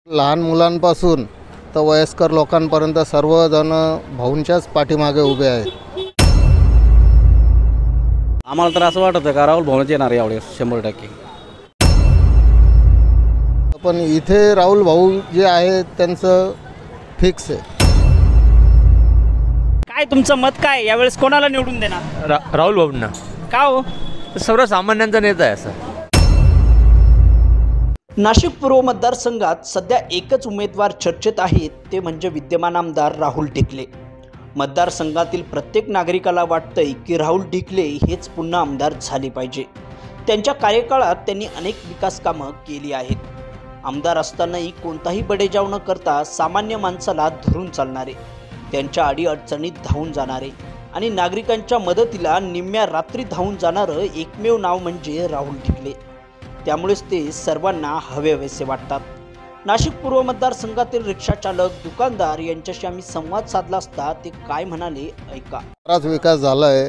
लहान मुलांपासून तर वयस्कर लोकांपर्यंत सर्वजण भाऊंच्याच पाठीमागे उभे आहेत। आम्हाला तर असं वाटतं का राहुल भाऊच येणार यावेळेस 100%। पण इथे राहुल भाऊ जे आहे त्यांचं फिक्स आहे। काय तुमचं मत काय यावेळेस कोणाला निवडून देणार? राहुल भाऊंना। का हो? सर्वसामान्यांचा नेता आहे असं। नाशिक पूर्व मतदारसंघात सध्या एकच उमेदवार चर्चेत आहेत, ते म्हणजे विद्यमान आमदार राहुल ढिकले। मतदारसंघातील प्रत्येक नागरिकाला वाटतंय की राहुल ढिकले हेच पुन्हा आमदार झाले पाहिजे। त्यांच्या कार्यकाळात त्यांनी अनेक विकास कामं केली आहेत। आमदार असतानाही कोणताही बडेजाव न करता सामान्य माणसाला धरून चालणारे, त्यांच्या अडीअडचणीत धावून जाणारे आणि नागरिकांच्या मदतीला निम्म्या रात्री धावून जाणारं एकमेव नाव म्हणजे राहुल ढिकले। त्यामुळेच ते सर्वांना हवेहवेसे वाटतात। नाशिक पूर्व मतदारसंघातील रिक्षाचालक, दुकानदार यांच्याशी आम्ही संवाद साधला असता ते काय म्हणाले ऐका। बराच विकास झाला आहे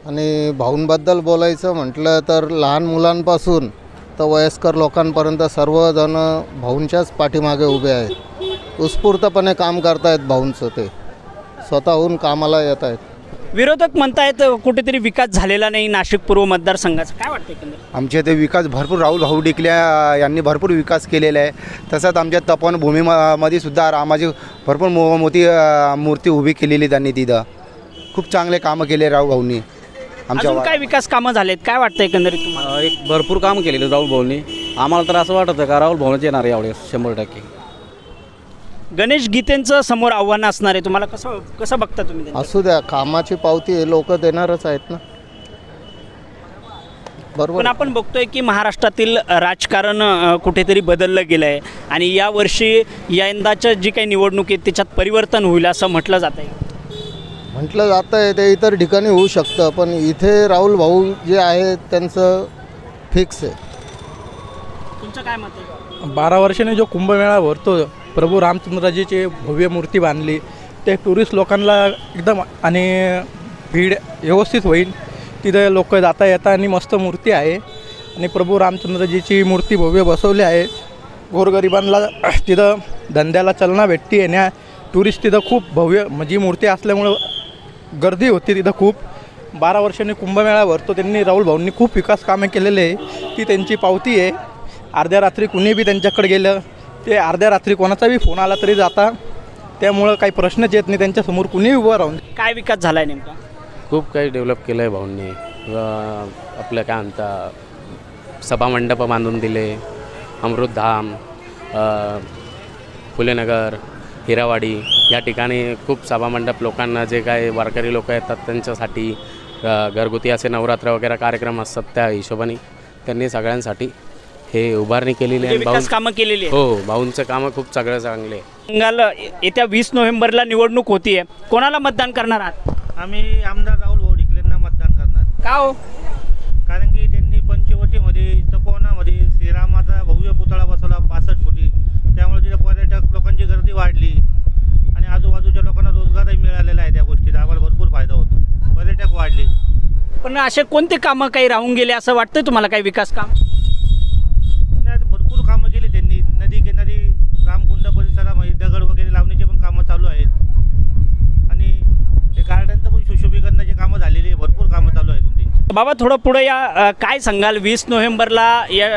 आणि भाऊंबद्दल बोलायचं म्हटलं तर लहान मुलांपासून तर वयस्कर लोकांपर्यंत सर्वजण भाऊंच्याच पाठीमागे उभे आहेत। उत्स्फूर्तपणे काम करतायत भाऊंचं, ते स्वतःहून कामाला येत आहेत। विरोधक म्हणतायत कुठेतरी विकास झालेला नाही नाशिक पूर्व मतदारसंघाचा, काय वाटतं एकंदरीत? आमच्या इथे विकास भरपूर राहुल भाऊ ढिकले यांनी भरपूर विकास केलेला आहे। तसंच आमच्या तपोवनभूमीमध्ये सुद्धा रामाची भरपूर मोठी मूर्ती उभी केलेली त्यांनी, तिथं खूप चांगले कामं केले राहुल भाऊंनी। अजून काय विकास कामं झालेत, काय वाटतं एकंदरीत तुम्हाला? एक भरपूर काम केलेलं राहुल भाऊंनी। आम्हाला तर असं वाटतं का राहुल भाऊच येणार यावेळेस 100%। गणेश गीतेंचं समोर आव्हान असणार आहे, तुम्हाला कसं बघता तुम्ही त्यांचं? असू द्या, कामाची पावती लोक देणारच आहेत ना, बरोबर। पण आपण बघतोय की महाराष्ट्रातील राजकारण कुठेतरी बदललं गेलं आहे आणि यावर्षी यंदाच्या जी काही निवडणूक आहे त्याच्यात परिवर्तन होईल असं म्हटलं जात आहे। म्हटलं जातं आहे ते इतर ठिकाणी होऊ शकतं, पण इथे राहुल भाऊ जे आहे त्यांचं फिक्स आहे। तुमचं काय मत आहे? 12 वर्षांनी जो कुंभमेळा भरतो, प्रभू रामचंद्रजीची भव्य मूर्ती बांधली, ते टुरिस्ट लोकांना एकदम आणि भीड व्यवस्थित होईल। तिथे लोक जाता येता आणि मस्त मूर्ती आहे आणि प्रभू रामचंद्रजीची मूर्ती भव्य बसवली आहे। गोरगरिबांना तिथं धंद्याला चालना भेटते आणि टुरिस्ट तिथं खूप भव्य म्हणजे मूर्ती असल्यामुळं गर्दी होती तिथं खूप। 12 वर्षांनी कुंभमेळा भरतो, त्यांनी राहुल भाऊंनी खूप विकास कामे केलेले आहे, ती त्यांची पावती आहे। अर्ध्या रात्री कुणी बी त्यांच्याकडे गेलं, ते अर्ध्या रात्री कोणाचा बी फोन आला तरी जाता, त्यामुळं काही प्रश्नच येत नाही त्यांच्यासमोर कुणीही उभं राहून। काय विकास झाला आहे नेमका? खूप काही डेव्हलप केलं आहे भाऊंनी। आपलं काय म्हणता, सभामंडप बांधून दिले, अमृतधाम, फुलेनगर, हिरावाडी या ठिकाणी खूप सभामंडप, लोकांना जे काय वारकरी लोक येतात त्यांच्यासाठी घरगुती असे नवरात्र वगैरे कार्यक्रम असतात, त्या हिशोबाने त्यांनी सगळ्यांसाठी हे उभारणी केलेली आहे। विकास कामं केलेली आहे। हो, भाऊंचं कामं खूप सगळं चांगले। येत्या 20 नोव्हेंबरला निवडणूक होतीये, कोणाला मतदान करणार आहात? आम्ही आमदार राहुल भाऊ ढिकलेंना मतदान करणार। का हो? कारण की त्यांनी पंचवटीमध्ये, तपोवनामध्ये श्रीरामाचा भव्य पुतळा बसवला 65 फुटी, त्यामुळे तिथे पर्यटक लोकांची गर्दी वाढली आणि आजूबाजूच्या लोकांना रोजगारही मिळालेला आहे। त्या गोष्टीचा आम्हाला भरपूर फायदा होतो, पर्यटक वाढले। पण असे कोणते कामं काही राहून गेले असं वाटतं तुम्हाला? काही विकास काम भरपूर कामं केली त्यांनी। नदी किनारी रामकुंड परिसरामध्ये दगड वगैरे लावण्याचे पण कामं चालू आहेत आणि ते गार्डनचं पण सुशोभीकरणाची कामं झालेली आहे, भरपूर कामं चालू आहेत त्यांची। बाबा थोडं पुढे या, काय सांगाल? 20 नोव्हेंबरला या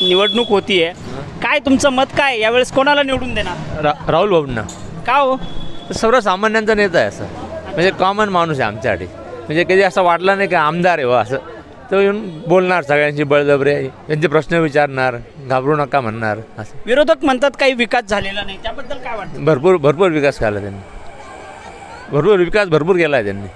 निवडणूक होतीये, काय तुमचं मत काय यावेळेस कोणाला निवडून देणार? राहुल भाऊंना। का हो? सर्वसामान्यांचा नेता आहे असं, म्हणजे कॉमन माणूस आहे आमच्यासाठी। म्हणजे कधी असं वाटलं नाही की आमदार आहे व असं, तो येऊन बोलणार सगळ्यांची बळजबरी, त्यांचे प्रश्न विचारणार, घाबरू नका म्हणणार असं। विरोधक म्हणतात काही विकास झालेला नाही, त्याबद्दल काय वाटतं? भरपूर विकास केला त्यांनी, भरपूर केला आहे त्यांनी।